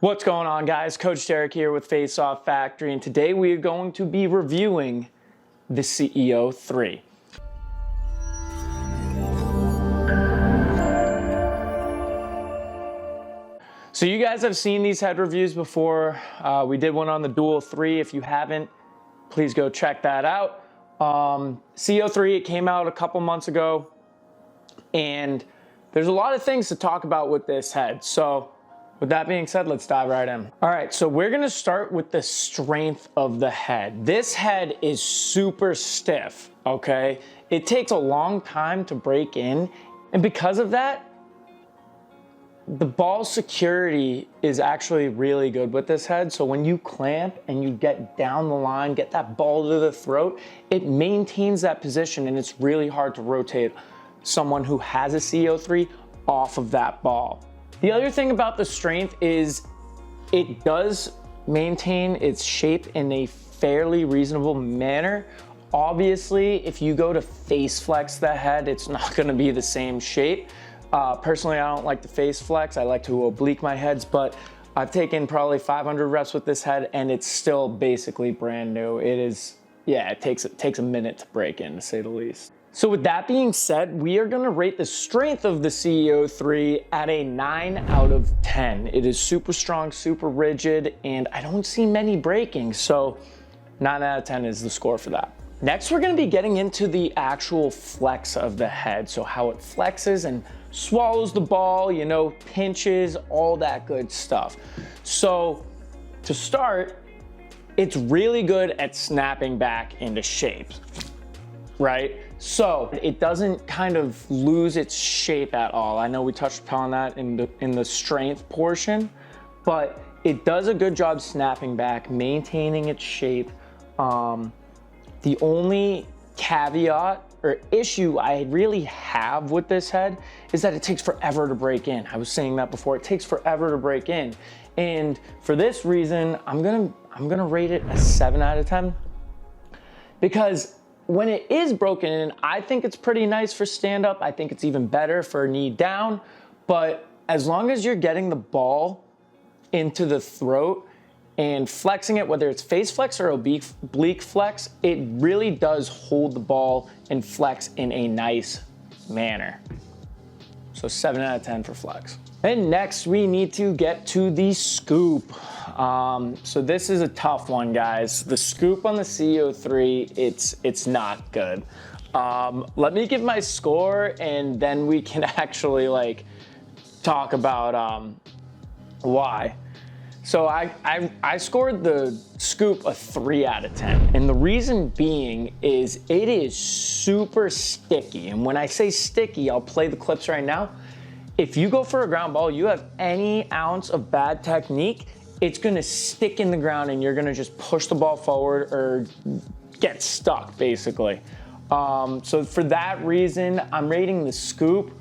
What's going on, guys? Coach Derek here with Faceoff Factory, and today we are going to be reviewing the CEO3. So you guys have seen these head reviews before. We did one on the Dual 3. If you haven't, please go check that out. CEO3, it came out a couple months ago, and there's a lot of things to talk about with this head. So with that being said, let's dive right in. All right, so we're gonna start with the strength of the head. This head is super stiff, okay? It takes a long time to break in, and because of that, the ball security is actually really good with this head. So when you clamp and you get down the line, get that ball to the throat, it maintains that position, and it's really hard to rotate someone who has a CO3 off of that ball. The other thing about the strength is it does maintain its shape in a fairly reasonable manner. Obviously, if you go to face flex the head, it's not gonna be the same shape. Personally, I don't like to face flex. I like to oblique my heads, but I've taken probably 500 reps with this head and it's still basically brand new. It is, yeah, it takes a minute to break in, to say the least. So with that being said, we are gonna rate the strength of the CEO3 at a 9 out of 10. It is super strong, super rigid, and I don't see many breaking, so 9 out of 10 is the score for that. Next, we're gonna be getting into the actual flex of the head, so how it flexes and swallows the ball, you know, pinches, all that good stuff. So to start, it's really good at snapping back into shape, right? So it doesn't kind of lose its shape at all. I know we touched upon that in the strength portion, but it does a good job snapping back, maintaining its shape. The only caveat or issue I really have with this head is that it takes forever to break in. I was saying that before, it takes forever to break in. And for this reason, I'm gonna rate it a 7 out of 10, because when it is broken in, I think it's pretty nice for stand up. I think it's even better for knee down, but as long as you're getting the ball into the throat and flexing it, whether it's face flex or oblique flex, it really does hold the ball and flex in a nice manner. So 7 out of 10 for flex. And next we need to get to the scoop. So this is a tough one, guys. The scoop on the CO3, it's not good. Let me give my score and then we can actually like talk about why. So I scored the scoop a 3 out of 10. And the reason being is it is super sticky. And when I say sticky, I'll play the clips right now. If you go for a ground ball, you have any ounce of bad technique, it's gonna stick in the ground and you're gonna just push the ball forward or get stuck, basically. So for that reason, I'm rating the scoop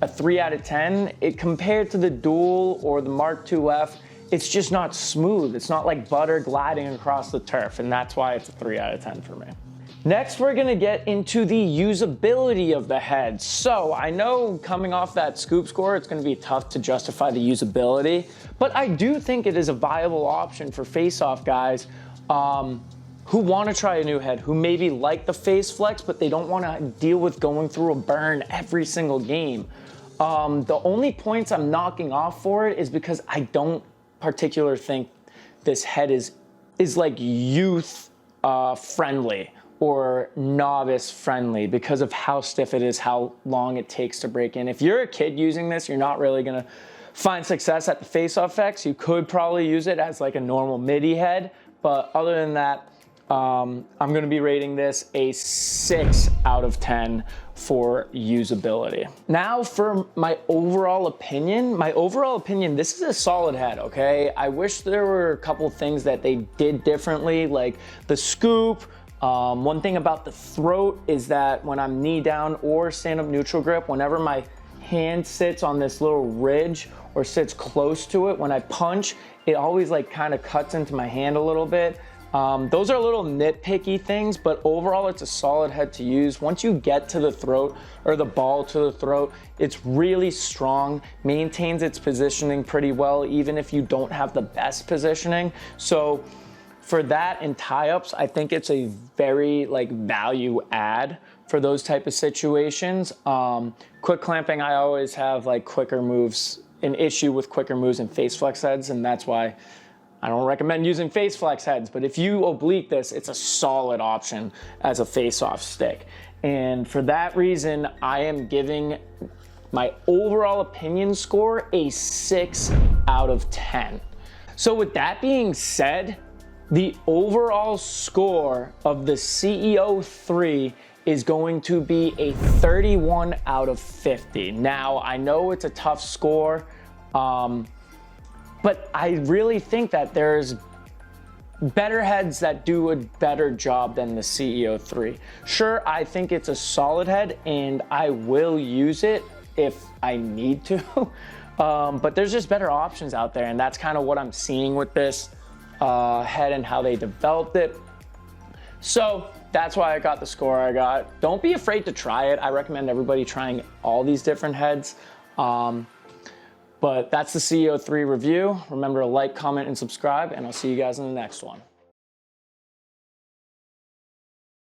a 3 out of 10. It compared to the Dual or the Mark IIF, it's just not smooth. It's not like butter gliding across the turf, and that's why it's a 3 out of 10 for me. Next, we're gonna get into the usability of the head. So I know coming off that scoop score, it's gonna be tough to justify the usability, but I do think it is a viable option for face-off guys who wanna try a new head, who maybe like the face flex, but they don't wanna deal with going through a burn every single game. The only points I'm knocking off for it is because I don't particularly think this head is like youth friendly or novice friendly because of how stiff it is, how long it takes to break in. If you're a kid using this, you're not really gonna find success at the Faceoff X. You could probably use it as like a normal MIDI head, but other than that, I'm gonna be rating this a 6 out of 10 for usability. Now for my overall opinion. This is a solid head, okay? I wish there were a couple things that they did differently, like the scoop. One thing about the throat is that when I'm knee down or stand up neutral grip, whenever my hand sits on this little ridge or sits close to it, when I punch, it always like kind of cuts into my hand a little bit. Those are little nitpicky things, but overall it's a solid head to use. Once you get to the throat or the ball to the throat, it's really strong, maintains its positioning pretty well, even if you don't have the best positioning. So for that and tie-ups, I think it's a very value add for those type of situations. Quick clamping, I always have quicker moves, an issue with quicker moves and face flex heads, and that's why I don't recommend using face flex heads, but if you oblique this, it's a solid option as a face-off stick. And for that reason, I am giving my overall opinion score a 6 out of 10. So with that being said, the overall score of the CEO 3 is going to be a 31 out of 50. Now, I know it's a tough score, but I really think that there's better heads that do a better job than the CEO 3. Sure, I think it's a solid head and I will use it if I need to, but there's just better options out there, and that's kind of what I'm seeing with this head and how they developed it. So that's why I got the score I got. Don't be afraid to try it. I recommend everybody trying all these different heads. But that's the CEO 3 review. Remember to like, comment, and subscribe, and I'll see you guys in the next one.